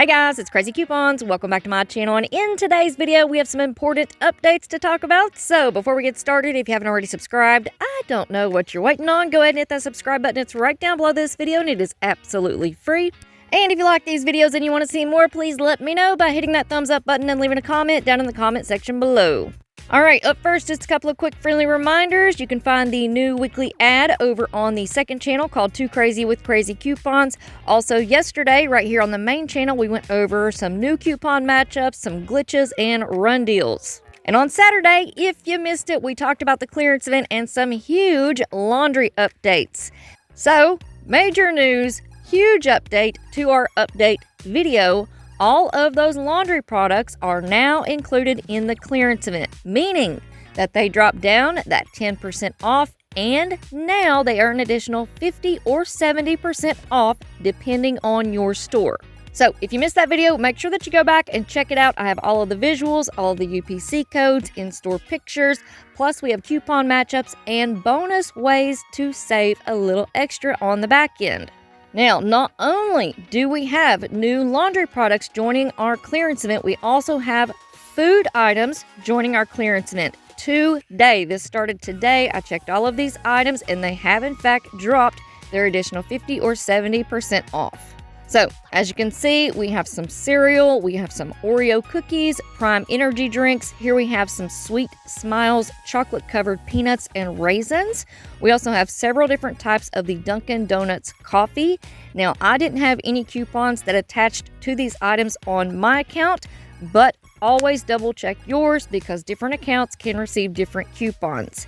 Hey guys, it's Craz-E Coupons. Welcome back to my channel, and in today's video we have some important updates to talk about. So before we get started, if you haven't already subscribed, I don't know what you're waiting on. Go ahead and hit that subscribe button. It's right down below this video and it is absolutely free. And if you like these videos and you want to see more, please let me know by hitting that thumbs up button and leaving a comment down in the comment section below. Alright, up first, just a couple of quick friendly reminders. You can find the new weekly ad over on the second channel called Too Crazy with Craz-E Coupons. Also, yesterday, right here on the main channel, we went over some new coupon matchups, some glitches, and run deals. And on Saturday, if you missed it, we talked about the clearance event and some huge laundry updates. So, major news, huge update to our update video. All of those laundry products are now included in the clearance event, meaning that they drop down that 10% off, and now they are an additional 50 or 70% off depending on your store. So if you missed that video, make sure that you go back and check it out. I have all of the visuals, all of the UPC codes, in-store pictures, plus we have coupon matchups and bonus ways to save a little extra on the back end. Now, not only do we have new laundry products joining our clearance event, we also have food items joining our clearance event today. This started today. I checked all of these items and they have in fact dropped their additional 50 or 70% off. So, as you can see, we have some cereal, we have some Oreo cookies, Prime energy drinks. Here we have some Sweet Smiles chocolate-covered peanuts and raisins. We also have several different types of the Dunkin' Donuts coffee. Now, I didn't have any coupons that attached to these items on my account, but always double check yours because different accounts can receive different coupons.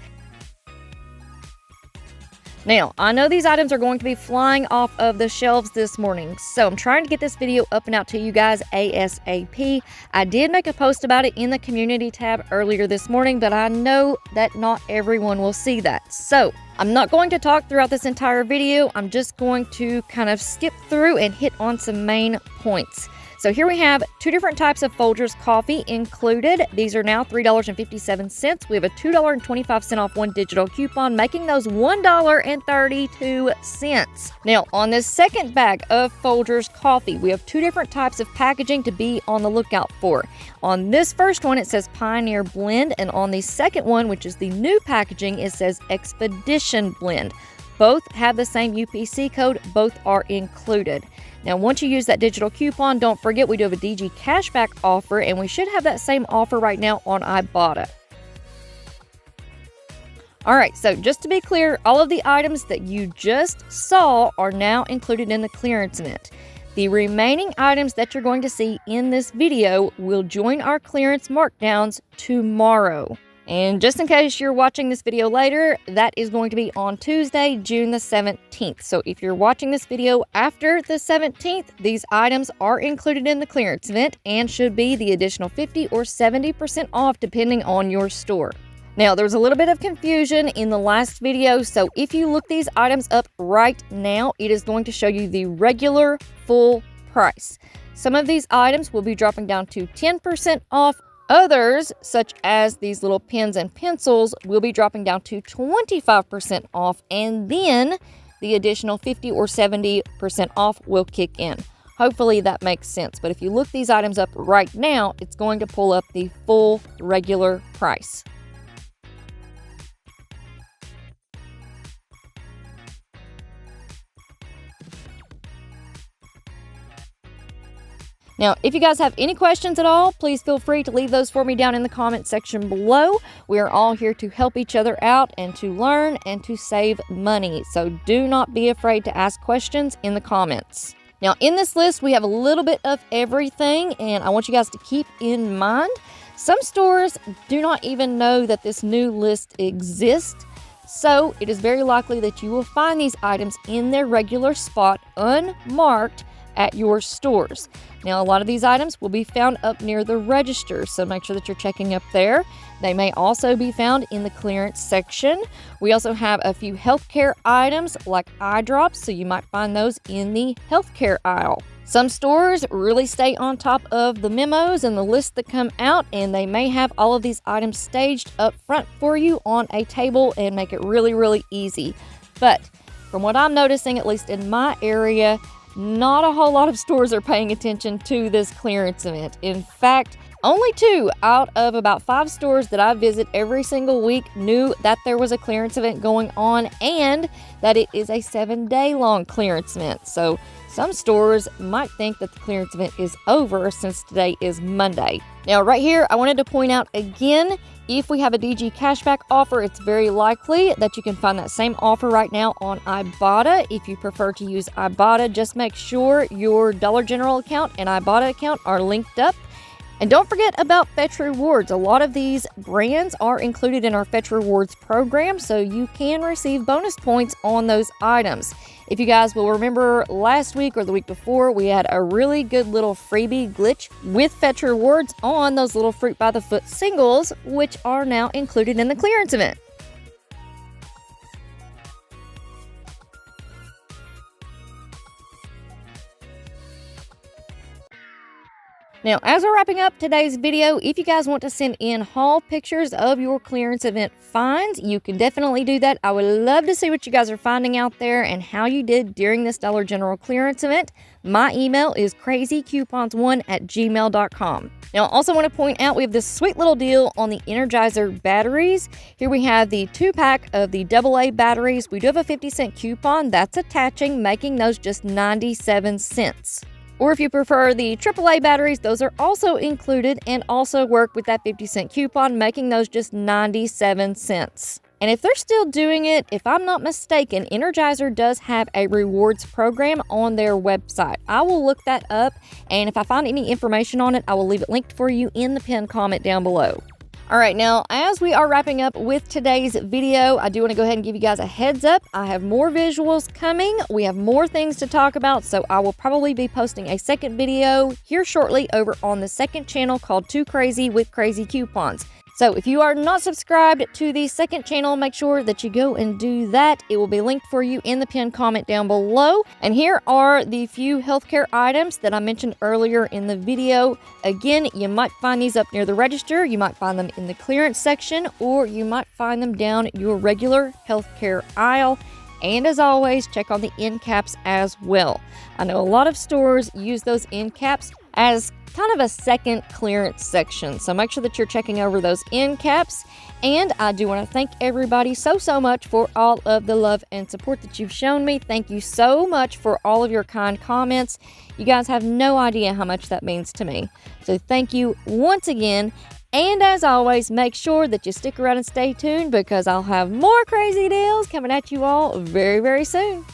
Now, I know these items are going to be flying off of the shelves this morning, so I'm trying to get this video up and out to you guys ASAP. I did make a post about it in the community tab earlier this morning, but I know that not everyone will see that. So, I'm not going to talk throughout this entire video. I'm just going to kind of skip through and hit on some main points. So here we have two different types of Folgers coffee included. These are now $3.57. We have a $2.25 off one digital coupon, making those $1.32. Now, on this second bag of Folgers coffee, we have two different types of packaging to be on the lookout for. On this first one, it says Pioneer Blend, and on the second one, which is the new packaging, it says Expedition Blend. Both have the same UPC code. Both are included. Now, once you use that digital coupon, don't forget we do have a DG cashback offer, and we should have that same offer right now on Ibotta. Alright, so just to be clear, all of the items that you just saw are now included in the clearance event. The remaining items that you're going to see in this video will join our clearance markdowns tomorrow. And just in case you're watching this video later, that is going to be on Tuesday, June the 17th. So if you're watching this video after the 17th, these items are included in the clearance event and should be the additional 50 or 70% off depending on your store. Now, there was a little bit of confusion in the last video, so if you look these items up right now, it is going to show you the regular full price. Some of these items will be dropping down to 10% off. Others, such as these little pens and pencils, will be dropping down to 25% off, and then the additional 50 or 70% off will kick in. Hopefully that makes sense, but if you look these items up right now, it's going to pull up the full regular price. Now, if you guys have any questions at all, please feel free to leave those for me down in the comment section below. We are all here to help each other out and to learn and to save money. So do not be afraid to ask questions in the comments. Now, in this list, we have a little bit of everything, and I want you guys to keep in mind, some stores do not even know that this new list exists. So it is very likely that you will find these items in their regular spot unmarked at your stores. Now, a lot of these items will be found up near the register, so make sure that you're checking up there. They may also be found in the clearance section. We also have a few healthcare items like eye drops, so you might find those in the healthcare aisle. Some stores really stay on top of the memos and the lists that come out, and they may have all of these items staged up front for you on a table and make it really, really easy. But from what I'm noticing, at least in my area, not a whole lot of stores are paying attention to this clearance event. In fact, only 2 out of about 5 stores that I visit every single week knew that there was a clearance event going on and that it is a 7-day long clearance event. So some stores might think that the clearance event is over since today is Monday. Now, right here, I wanted to point out again, if we have a DG cashback offer, it's very likely that you can find that same offer right now on Ibotta. If you prefer to use Ibotta, just make sure your Dollar General account and Ibotta account are linked up. And don't forget about Fetch Rewards. A lot of these brands are included in our Fetch Rewards program, so you can receive bonus points on those items. If you guys will remember last week or the week before, we had a really good little freebie glitch with Fetch Rewards on those little Fruit by the Foot singles, which are now included in the clearance event. Now, as we're wrapping up today's video, if you guys want to send in haul pictures of your clearance event finds, you can definitely do that. I would love to see what you guys are finding out there and how you did during this Dollar General clearance event. My email is crazycoupons1@gmail.com. Now, I also want to point out we have this sweet little deal on the Energizer batteries. Here we have the 2-pack of the AA batteries. We do have a 50-cent coupon that's attaching, making those just 97 cents. Or if you prefer the AAA batteries, those are also included and also work with that 50-cent coupon, making those just 97 cents. And if they're still doing it, if I'm not mistaken, Energizer does have a rewards program on their website. I will look that up, and if I find any information on it, I will leave it linked for you in the pinned comment down below. All right, now, as we are wrapping up with today's video, I do want to go ahead and give you guys a heads up. I have more visuals coming. We have more things to talk about, so I will probably be posting a second video here shortly over on the second channel called Too Crazy with Crazy Coupons. So if you are not subscribed to the second channel, make sure that you go and do that. It will be linked for you in the pinned comment down below. And here are the few healthcare items that I mentioned earlier in the video. Again, you might find these up near the register, you might find them in the clearance section, or you might find them down your regular healthcare aisle. And as always, check on the end caps as well. I know a lot of stores use those end caps as kind of a second clearance section, so make sure that you're checking over those end caps. And I do want to thank everybody so much for all of the love and support that you've shown me. Thank you so much for all of your kind comments. You guys have no idea how much that means to me, so thank you once again. And as always, make sure that you stick around and stay tuned, because I'll have more crazy deals coming at you all very soon.